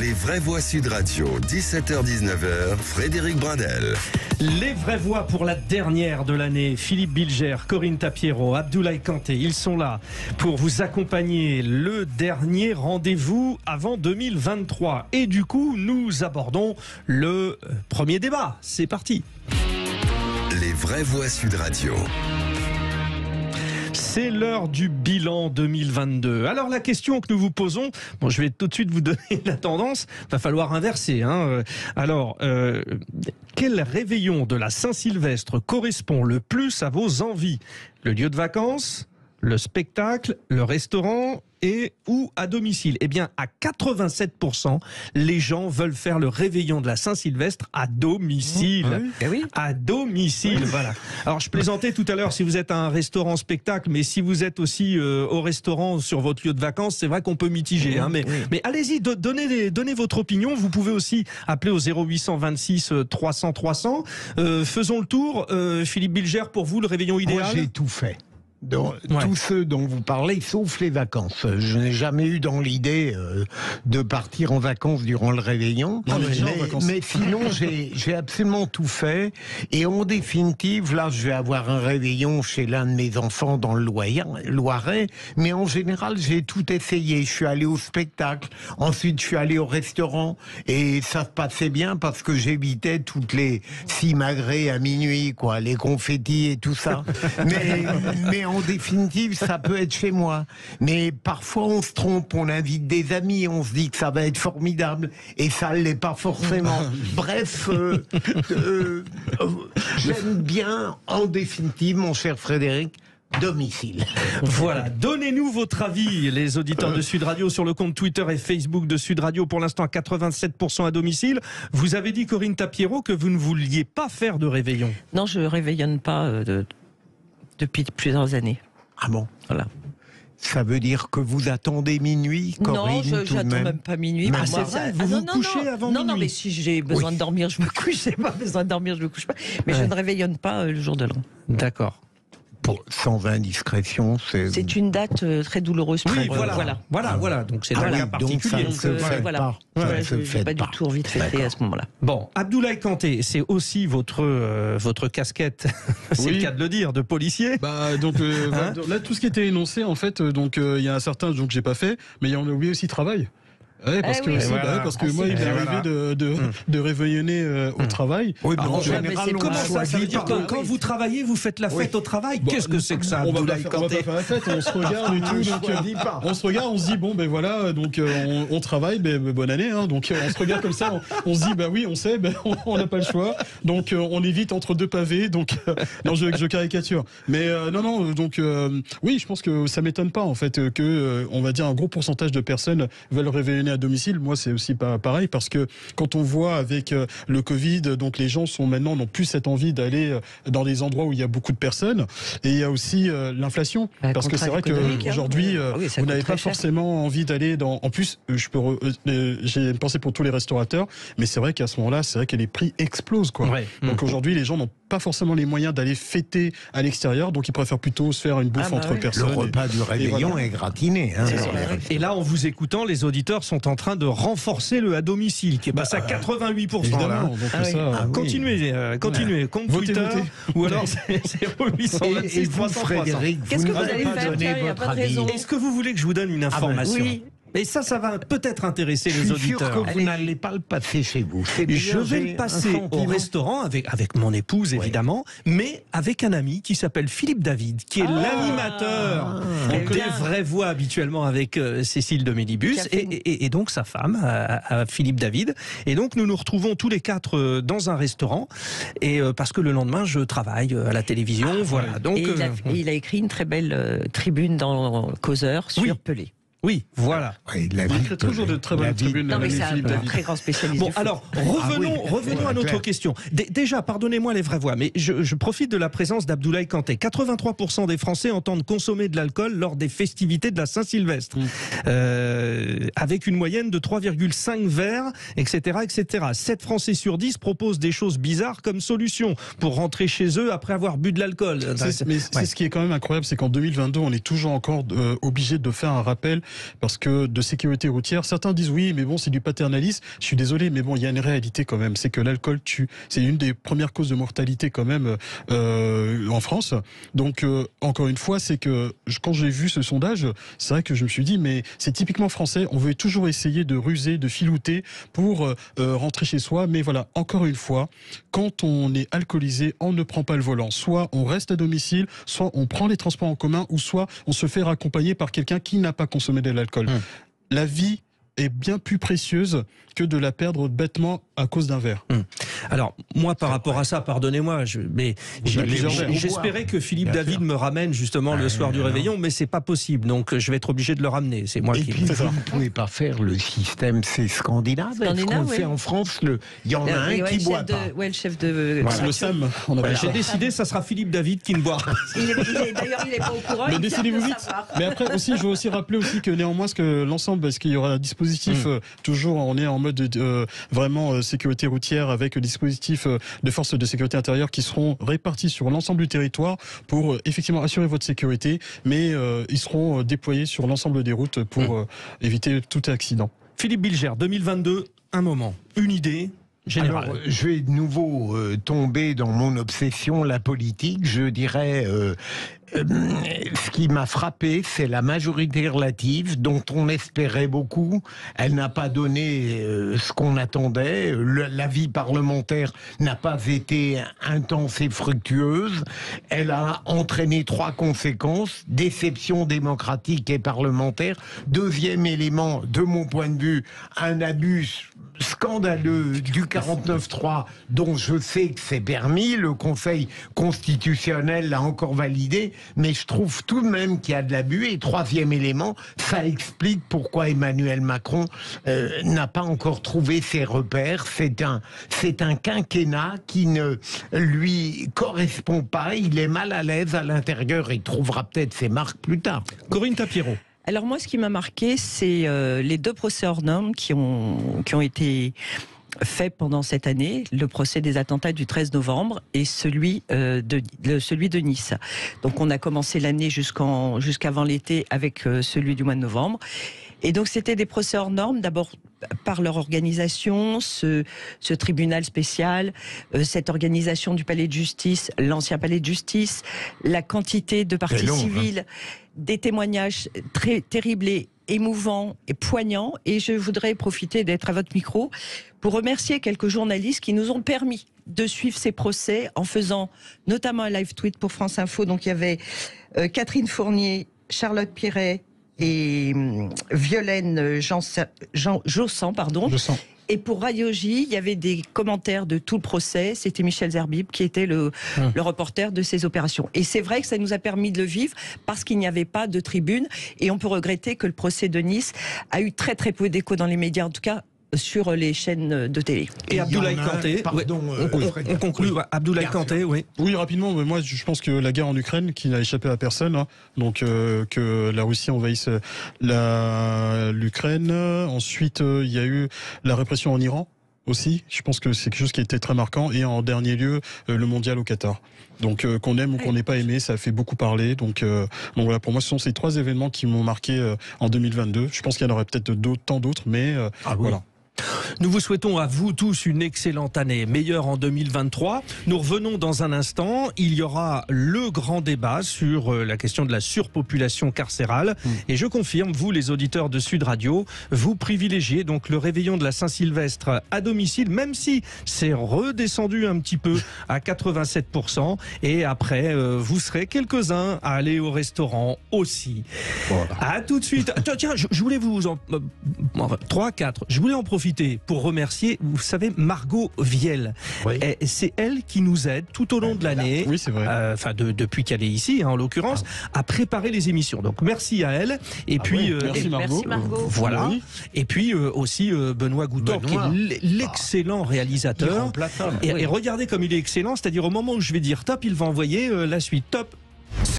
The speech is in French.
Les vraies voix Sud Radio, 17h-19h, Frédéric Brindel. Les vraies voix pour la dernière de l'année. Philippe Bilger, Corinne Tapiero, Abdoulaye Kanté, ils sont là pour vous accompagner. Le dernier rendez-vous avant 2023. Et du coup, nous abordons le premier débat. C'est parti. Les vraies voix Sud Radio. C'est l'heure du bilan 2022. Alors la question que nous vous posons, je vais tout de suite vous donner la tendance, va falloir inverser. Alors, quel réveillon de la Saint-Sylvestre correspond le plus à vos envies? Le lieu de vacances, le spectacle, le restaurant et ou à domicile? Eh bien, à 87%, les gens veulent faire le réveillon de la Saint-Sylvestre à domicile. Oui. À domicile, voilà. Alors, je plaisantais tout à l'heure si vous êtes à un restaurant spectacle, mais si vous êtes aussi au restaurant sur votre lieu de vacances, c'est vrai qu'on peut mitiger. Mais allez-y, donnez votre opinion. Vous pouvez aussi appeler au 0826 300 300. Faisons le tour. Philippe Bilger, pour vous, le réveillon idéal? Moi, j'ai tout fait. Tous ceux dont vous parlez, sauf les vacances. Je n'ai jamais eu dans l'idée de partir en vacances durant le réveillon. Mais sinon, j'ai absolument tout fait. Et en définitive, là, je vais avoir un réveillon chez l'un de mes enfants dans le Loiret. Mais en général, j'ai tout essayé. Je suis allé au spectacle. Ensuite, je suis allé au restaurant. Et ça se passait bien parce que j'évitais toutes les simagrées à minuit, quoi, les confettis et tout ça. Mais en définitive, ça peut être chez moi. Mais parfois, on se trompe, on invite des amis, on se dit que ça va être formidable, et ça ne l'est pas forcément. Bref, j'aime bien, en définitive, mon cher Frédéric, domicile. Voilà, donnez-nous votre avis, les auditeurs de Sud Radio, sur le compte Twitter et Facebook de Sud Radio, pour l'instant à 87% à domicile. Vous avez dit, Corinne Tapiero, que vous ne vouliez pas faire de réveillon. Non, je ne réveillonne pas depuis plusieurs années. Ah bon? Voilà. Ça veut dire que vous attendez minuit, Corinne? Non, je n'attends même pas minuit. Ah, c'est vrai, vous vous couchez avant minuit? Non, mais si j'ai besoin de dormir, je me couche. Si j'ai pas besoin de dormir, je me couche pas. Mais je ne réveillonne pas le jour de l'an. D'accord. Sans indiscrétion, c'est une date très douloureuse pour moi. Voilà. Donc c'est un cas particulier. Donc ça ne se fête pas. Je n'ai pas du tout envie de fêter à ce moment-là. Bon, Abdoulaye Kanté, c'est aussi votre casquette, c'est le cas de le dire, de policier. Là, tout ce qui était énoncé, en fait, il y a un certain que j'ai pas fait, mais on a oublié aussi travail. Ouais, parce que moi, il m'est arrivé de réveillonner au travail. Oui, mais en général, comment ça veut dire que quand vous travaillez, vous faites la fête au travail? Qu'est-ce que c'est que ça? On va pas faire la fête, on se regarde et tout. On se regarde, on se dit on travaille, bonne année. Donc on se regarde comme ça, on se dit oui, on sait, on n'a pas le choix. Donc on évite entre deux pavés. Donc non, je caricature. Mais oui, je pense que ça m'étonne pas en fait que on va dire un gros pourcentage de personnes veulent réveiller à domicile. Moi, c'est aussi pas pareil, parce que quand on voit avec le Covid, donc les gens n'ont plus cette envie d'aller dans des endroits où il y a beaucoup de personnes, et il y a aussi l'inflation, parce que c'est vrai qu'aujourd'hui vous n'avez pas forcément envie d'aller dans. En plus, j'ai une pensée pour tous les restaurateurs, mais c'est vrai qu'à ce moment-là, c'est vrai que les prix explosent, quoi. Ouais. Donc aujourd'hui, les gens n'ont pas forcément les moyens d'aller fêter à l'extérieur, donc ils préfèrent plutôt se faire une bouffe entre personnes. Le repas du réveillon est gratiné. Et là, en vous écoutant, les auditeurs sont en train de renforcer le à domicile, qui est passé à 88%. Évidemment, continuez, compte Twitter, ou alors c'est 0826 300 300. Qu'est-ce que vous allez faire? Il n'y a pas de raison. Est-ce que vous voulez que je vous donne une information? Oui. Et ça va peut-être intéresser les auditeurs. Je suis sûr que vous n'allez pas le passer chez vous. Je vais le passer au restaurant avec mon épouse, évidemment, mais avec un ami qui s'appelle Philippe David, qui est l'animateur des vraies voix habituellement avec Cécile de Mélibus, et donc sa femme, Philippe David. Et donc nous nous retrouvons tous les quatre dans un restaurant, et parce que le lendemain je travaille à la télévision. Voilà. Donc, et il a écrit une très belle tribune dans Causeur sur Pelé. Oui, voilà. Il écrit toujours de très bonnes tribunes. Non, mais c'est un très grand spécialiste. Bon, alors, revenons à notre question. Déjà, pardonnez-moi les vraies voix, mais je profite de la présence d'Abdoulaye Kanté. 83% des Français entendent consommer de l'alcool lors des festivités de la Saint-Sylvestre. Avec une moyenne de 3,5 verres, etc., etc. 7 Français sur 10 proposent des choses bizarres comme solution pour rentrer chez eux après avoir bu de l'alcool. C'est ce qui est quand même incroyable, c'est qu'en 2022, on est toujours encore obligé de faire un rappel parce que de sécurité routière, certains disent oui, mais bon, c'est du paternalisme. Je suis désolé, mais bon, il y a une réalité quand même, c'est que l'alcool tue. C'est une des premières causes de mortalité quand même en France. Donc encore une fois, c'est que quand j'ai vu ce sondage, c'est vrai que je me suis dit, mais c'est typiquement français. On veut toujours essayer de ruser, de filouter pour rentrer chez soi. Mais voilà, encore une fois, quand on est alcoolisé, on ne prend pas le volant. Soit on reste à domicile, soit on prend les transports en commun, ou soit on se fait raccompagner par quelqu'un qui n'a pas consommé de l'alcool. La vie est bien plus précieuse que de la perdre bêtement à cause d'un verre. Alors, moi, par rapport à ça, pardonnez-moi, mais j'espérais que Philippe David me ramène justement le soir du réveillon, mais c'est pas possible, donc je vais être obligé de le ramener. C'est moi qui... puis, vous ne pouvez pas faire le système, c'est scandinave. Ce qu'on fait en France, il y en a un qui boit pas. Ouais, le chef de... C'est le SAM. J'ai décidé, ça sera Philippe David qui ne boira pas. D'ailleurs, il n'est pas au courant. Mais décidez-vous vite. Mais après, aussi, je veux aussi rappeler aussi que néanmoins, que l'ensemble, parce qu'il y aura un dispositif, toujours, on est en mode vraiment sécurité routière avec le dispositif de forces de sécurité intérieure qui seront répartis sur l'ensemble du territoire pour effectivement assurer votre sécurité, mais ils seront déployés sur l'ensemble des routes pour éviter tout accident. Philippe Bilger, 2022, un moment, une idée générale. Alors, je vais de nouveau tomber dans mon obsession, la politique. Je dirais... ce qui m'a frappé, c'est la majorité relative dont on espérait beaucoup. Elle n'a pas donné ce qu'on attendait. La vie parlementaire n'a pas été intense et fructueuse. Elle a entraîné 3 conséquences: déception démocratique et parlementaire. Deuxième élément, de mon point de vue, un abus scandaleux du 49.3 dont je sais que c'est permis. Le Conseil constitutionnel l'a encore validé. Mais je trouve tout de même qu'il y a de l'abus. Et troisième élément, ça explique pourquoi Emmanuel Macron n'a pas encore trouvé ses repères. C'est un quinquennat qui ne lui correspond pas. Il est mal à l'aise à l'intérieur et trouvera peut-être ses marques plus tard. Corinne Tapiero. Alors moi, ce qui m'a marqué, c'est les 2 procès hors normes qui ont été fait pendant cette année, le procès des attentats du 13 novembre et celui de Nice. Donc on a commencé l'année jusqu'avant l'été avec celui du mois de novembre. Et donc c'était des procès hors normes, d'abord par leur organisation, ce tribunal spécial, cette organisation du palais de justice, l'ancien palais de justice, la quantité de parties civiles, des témoignages très terribles et émouvants et poignants. Et je voudrais profiter d'être à votre micro pour remercier quelques journalistes qui nous ont permis de suivre ces procès en faisant notamment un live tweet pour France Info. Donc il y avait Catherine Fournier, Charlotte Piret et Violaine Jossan, pardon. Et pour Radio J, il y avait des commentaires de tout le procès. C'était Michel Zerbib qui était le reporter de ces opérations. Et c'est vrai que ça nous a permis de le vivre parce qu'il n'y avait pas de tribune. Et on peut regretter que le procès de Nice a eu très très peu d'écho dans les médias, en tout cas sur les chaînes de télé. Et Abdoulaye Kanté, on conclut. Abdoulaye Kanté, oui. Oui, rapidement, mais moi je pense que la guerre en Ukraine, qui n'a échappé à personne, hein, donc que la Russie envahisse l'Ukraine. Ensuite, il y a eu la répression en Iran aussi. Je pense que c'est quelque chose qui a été très marquant. Et en dernier lieu, le mondial au Qatar. Donc qu'on aime ou qu'on n'ait pas aimé, ça a fait beaucoup parler. Donc voilà, pour moi, ce sont ces 3 événements qui m'ont marqué en 2022. Je pense qu'il y en aurait peut-être tant d'autres, mais voilà. Nous vous souhaitons à vous tous une excellente année, meilleure en 2023. Nous revenons dans un instant. Il y aura le grand débat sur la question de la surpopulation carcérale. Et je confirme, vous les auditeurs de Sud Radio, vous privilégiez donc le réveillon de la Saint-Sylvestre à domicile, même si c'est redescendu un petit peu à 87%. Et après, vous serez quelques-uns à aller au restaurant aussi. Voilà. À tout de suite. Tiens, je voulais vous en... 3, 4. Je voulais en profiter pour remercier, vous savez, Margot Viel. Oui. C'est elle qui nous aide tout au long de l'année, oui, c'est vrai. Depuis qu'elle est ici, hein, en l'occurrence, à préparer les émissions. Donc merci à elle. Et puis, merci Margot. Voilà. Oui. Et puis aussi Benoît Goutor, qui est l'excellent réalisateur. Et regardez comme il est excellent, c'est-à-dire au moment où je vais dire top, il va envoyer la suite top.